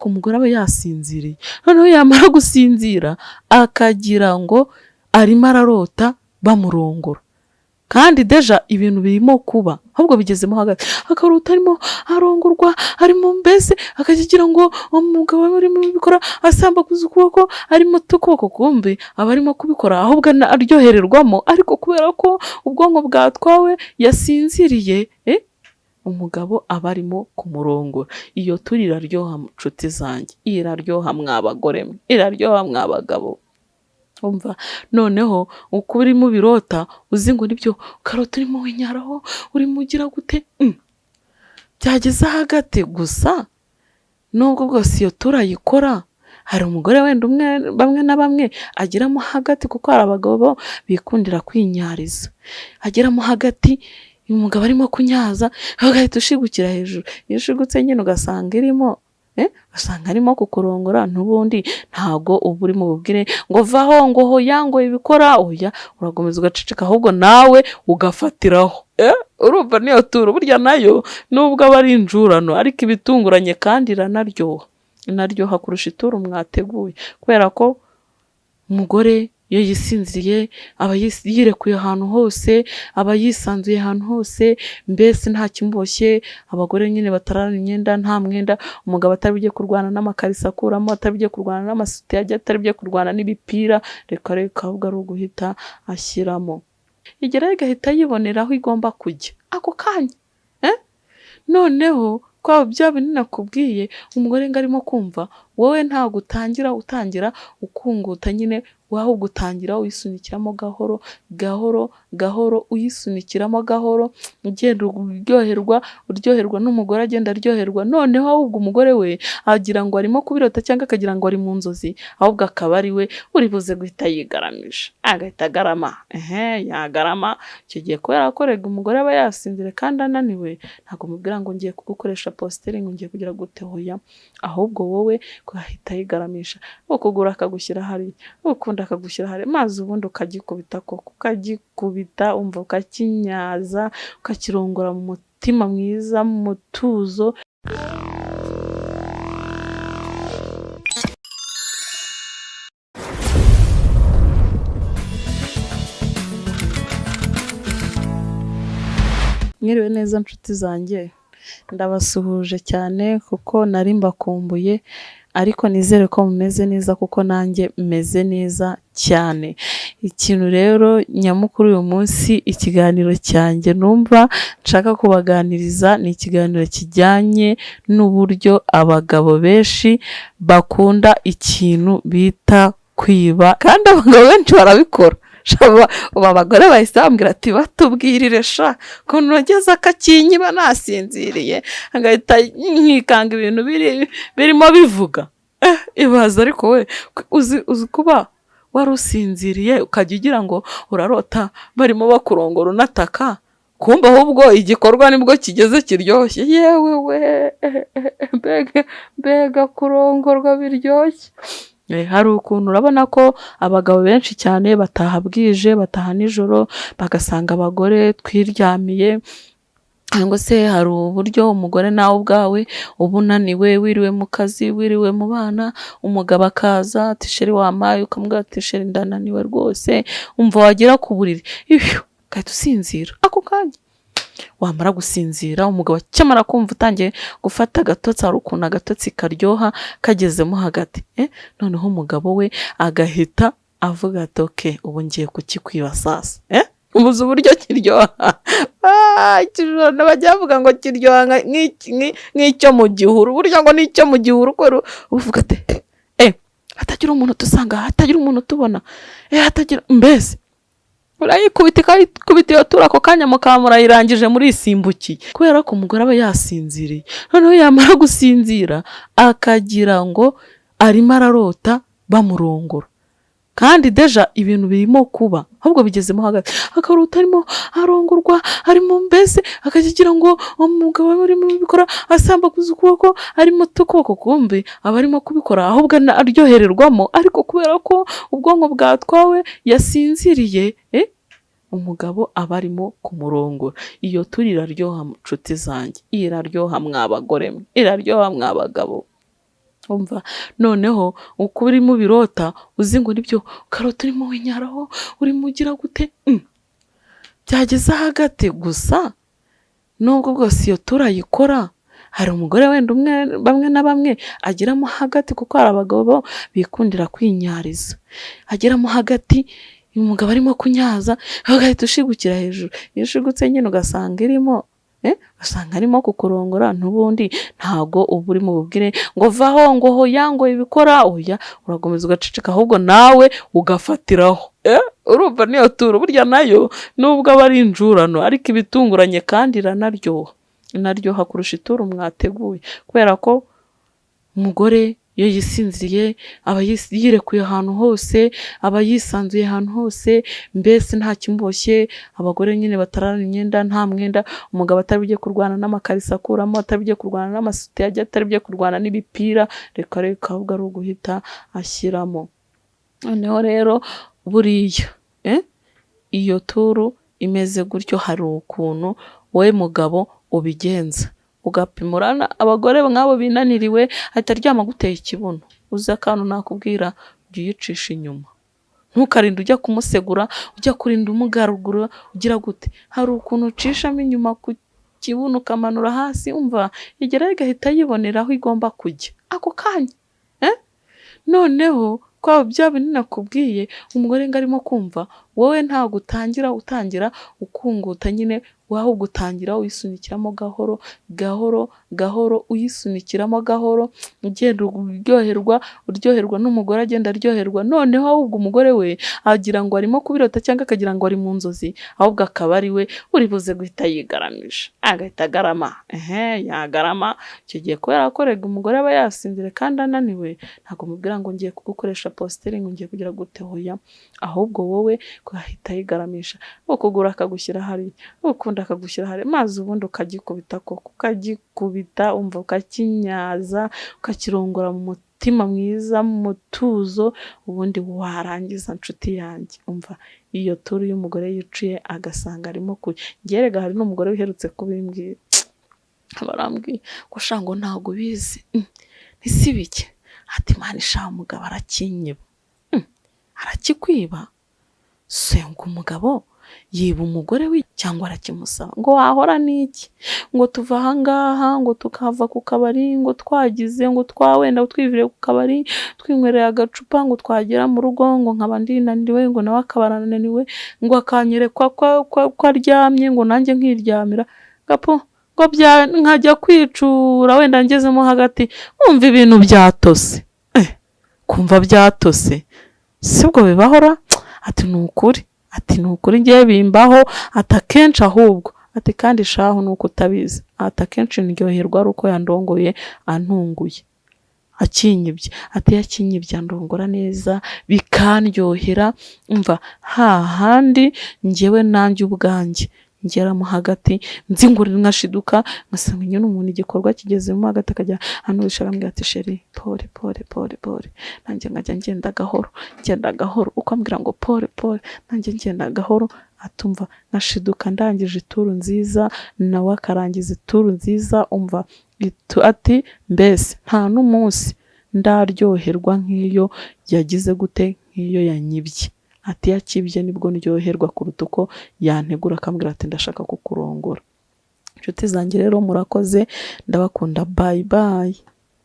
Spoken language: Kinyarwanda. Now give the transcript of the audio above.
ko umugore aba yasinziriye, noneho yamara gusinzira akagira ngo arimo ararota bamurongora, kandi deja ibintu birimo kuba ahubwo bigezemo hagati, akarota arimo arongorwa, arimo mbese akagira ngo umugabo we urimo bikora asambaguza ukuboko, arimo tukuboko, kumbi aba arimo kubikora ahubwo aryohererwamo, ariko kubera ko ubwonko bwatwawe yasinziriye, umugabo aba arimo kumurongora. Iyo turi iraryoha nshuti zanjye, iraryoha mwabagore mwe, iraryoha mwabagabo. Umva, noneho uko uri mu birota uzi ngo nibyo, karota urimo winyaraho, urimo ugira gute, byageze hagati gusa. Nubwo bwose iyo turayikora, hari umugore wenda umwe bamwe na bamwe agiramo hagati, kuko hari abagabo bikundira kwinyariza, agiramo hagati umugabo arimo kunyaza agahita ushigukira hejuru. Iyo ushigutse nyine ugasanga irimo ugasanga arimo kukurongora, n'ubundi ntago uba uri mu bubwire ngo vaho, ngo hoya, ngo ibikora oya, urakomeza ugaceceka ahubwo nawe ugafatiraho. Urumva niyo turu burya nayo nubwo aba ari injurano, ariko ibitunguranye kandi inaryoha kurusha ituru mwateguye, kubera ko umugore iyo yisinziriye aba yirekuye ahantu hose, aba yisanzuye ahantu hose, mbese nta kimuboshye. Abagore nyine batarana imyenda, nta mwenda, umugabo atari bujye kurwana n'amakarisa akuramo, atari bujye kurwana n'amasutiye ajya, atari bujye kurwana n'ibipira, reka ahubwo ari uguhita ashyiramo, igeraho igahita yibonera aho igomba kujya ako kanya. Noneho kwa bya bintu nakubwiye, umugore ngo arimo kumva, wowe ntago utangira ukunguta nyine, waho gutangira uyisunikiramo gahoro gahoro gahoro, uyisunikiramo gahoro, ugenda uryoherwa n'umugore agenda aryoherwa. Noneho ahubwo umugore we agira ngo arimo kubirota cyangwa akagira ngo ari mu nzozi, ahubwo akaba ari we uri buze guhita yigaramisha, agahita agarama. Yagarama icyo gihe, kubera ko rega umugore aba yasinzire kandi ananiwe, ntabwo mubwira ngo ngiye kugukoresha postering, ngiye kugira gute, hoya, ahubwo wowe kugahita yigaramisha, ukugura akagushyira hari, ukunda akagushyira hari, maze ubundi ukagikubita, koko ukagikubita, umva ukakinyaza, ukakirongora mu mutima mwiza, mu mutuzo. Mwiriwe neza nshuti zanjye, ndabasuhuje cyane kuko nari mbakumbuye, ariko nizere ko mumeze neza kuko nanjye meze neza cyane. Ikintu rero nyamukuru uyu munsi, ikiganiro cyanjye numva nshaka kubaganiriza, ni ikiganiro kijyanye n'uburyo abagabo benshi bakunda ikintu bita kwiba, kandi abagabo benshi barabikora. Ubu abagore bahise bambwira ati batubwirire sha ukuntu nageze akakinyiba nasinziriye, agahita nkikanga ibintu birimo bivuga. Ibaza ariko we uzi kuba wari usinziriye ukajya ugira ngo urarota barimo bakurongora unataka, kumva ahubwo igikorwa nibwo kigeze kiryoshye. Yewe we, mbega kurongorwa biryoshye. Hari ukuntu urabona ko abagabo benshi cyane bataha bwije, bataha nijoro, bagasanga abagore twiryamiye, cyangwa se hari uburyo umugore nawe ubwawe uba unaniwe, wiriwe mu kazi, wiriwe mu bana, umugabo akaza ati sheri wamaye, ukamubwira ati sheri ndananiwe rwose, umva wagera ku buriri ugahita usinzira ako kanya. Wamara gusinzira, umugabo cyamara kumva utangiye gufata agatotsi, hari ukuntu agatotsi karyoha kagezemo hagati, noneho umugabo we agahita avuga ati okay, ubu ngiye kukikwiba sasa. Umuzi uburyo kiryoha. Ikijoro bajya bavuga ngo kiryoha nk'icyo mu gihuru, burya ngo n'icyo mu gihuru, ko uvuga ati hatagira umuntu dusanga, hatagira umuntu tubona, hatagira mbese urayikubita iyo tura ako kanya mukaba murayirangije murisimbukiye, kubera ko umugore aba yasinziriye. Noneho yamara gusinzira akagira ngo arimo ararota bamurongora, kandi deja ibintu birimo kuba ahubwo bigezemo hagati, akarota arimo arongorwa, arimo mbese akagira ngo umugabo we urimo bikora asambaguza ukuboko, arimo tukuboko, kumbi aba arimo kubikora ahubwo aryohererwamo, ariko kubera ko ubwonko bwatwawe yasinziriye, umugabo aba arimo kumurongora. Iyo turi iraryoha nshuti zanjye, iraryoha mwabagore mwe, iraryoha mwabagabo. umva noneho uko urimo birota uzi ngo nibyo ukarota urimo winyaraho urimo ugira gute byageze hagati gusa nubwo bwose iyo turayikora hari umugore wenda umwe bamwe na bamwe agiramo hagati kuko hari abagabo bikundira kwinyariza agiramo hagati umugabo arimo kunyaza agahita ushigukira hejuru iyo ushigutse nyine ugasanga irimo asanga arimo kukurongora n'ubundi ntago uba uri mu bubwire ngo vaho ngo hoya ngo ibikora oya uragomeza ugaceceka ahubwo nawe ugafatiraho urumva niyo turo burya nayo nubwo aba ari injurano ariko ibitunguranye kandi inaryoha kurusha ituro mwateguye kubera ko umugore iyo yisinziriye aba yirekuye ahantu hose aba yisanzuye ahantu hose mbese nta kimboshye abagore nyine batarana imyenda nta mwenda umugabo atari bujye kurwana n'amakarisa akuramo atari bujye kurwana n'amasute ajya atari bujye kurwana n'ibipira reka ahubwo ari uguhita ashyiramo noneho rero buriya iyo turu imeze gutyo hari ukuntu wowe mugabo ubigenza ugapimurana abagore nk'abo binaniriwe ahita aryama guteye ikibuno uzi akantu nakubwira ujye uyicisha inyuma ntukarinde ujya kumusegura ujya kurinda umugarugura ugira gute hari ukuntu ucishamo inyuma ku kibuno ukamanura hasi umva igera igahita yibonera aho igomba kujya ako kanya noneho kwa bya binini nakubwiye umugore ngo arimo kumva wowe ntago utangira ukunguta nyine waho gutangira uyisunikiramo gahoro uyisunikiramo gahoro ugenda uryoherwa n'umugore agenda aryoherwa noneho ahubwo umugore we agira ngo arimo kubirota cyangwa akagira ngo ari mu nzozi ahubwo akaba ari we uri buze guhita yigaramisha agahita agarama yagarama icyo gihe kubera ko rega umugore aba yasinzire kandi ananiwe ntabwo mubwira ngo ngiye kugukoresha postering ngiye kugira gute hoya ahubwo wowe kuhita yigaramisha ukugura akagushyira hari ukunda akagushyira hari mazi ubundi ukagikubita umva ukakinyaza ukakirongora mu mutima mwiza mu mutuzo ubundi warangiza nshuti yanjye umva iyo turu y'umugore yicuye agasanga arimo ngerega hari n'umugore wiherutse kubimbwira barambwiye ko shango ntago bizi nisibike ati mani sha umugabo arakinyiba arakikwiba senga umugabo yiba umugore we cyangwa arakimusaba ngo wahora niki ngo tuva ahangaha ngo tukava ku kabari ngo twagize ngo twawenda twivire ku kabari twinywereye agacupa ngo twagera mu rugo ngo nkaba ndinaniwe ngo nawe akabarananiwe ngo akanyerekwa ko aryamye ngo nanjye nkiryamira gapo ngo nkajya kwicura wenda ngezemo hagati umva ibintu byatose kumva byatose sibwo bibahora ati nukuri ngiye bimbaho atakenshi ahubwo ati kandi shaho nuko utabizi atakenshi ndyoherwa ari uko yandongoye antunguye akinyibye ati yakinyibye andongora neza bikandyohera umva hahandi njyewe nanjye ubwanjye ngeramo hagati nzingurira nkashiduka ngasanga nyine umuntu igikorwa kigezemo hagati akajya hano wisharambwira ati sheri pole nanjye nkajya ngenda gahoro uko ambwira ngo pole nanjye ngenda gahoro atumva nkashiduka ndangije ituru nziza nawe akarangiza ituru nziza umva ati mbese nta n'umunsi ndaryoherwa nk'iyo yagize gute nk'iyo yanyibye ati yakibye nibwo ndyoherwa kuruta uko yantegura akambwira ati ndashaka kukurongora inshuti zanjye rero murakoze ndabakunda bye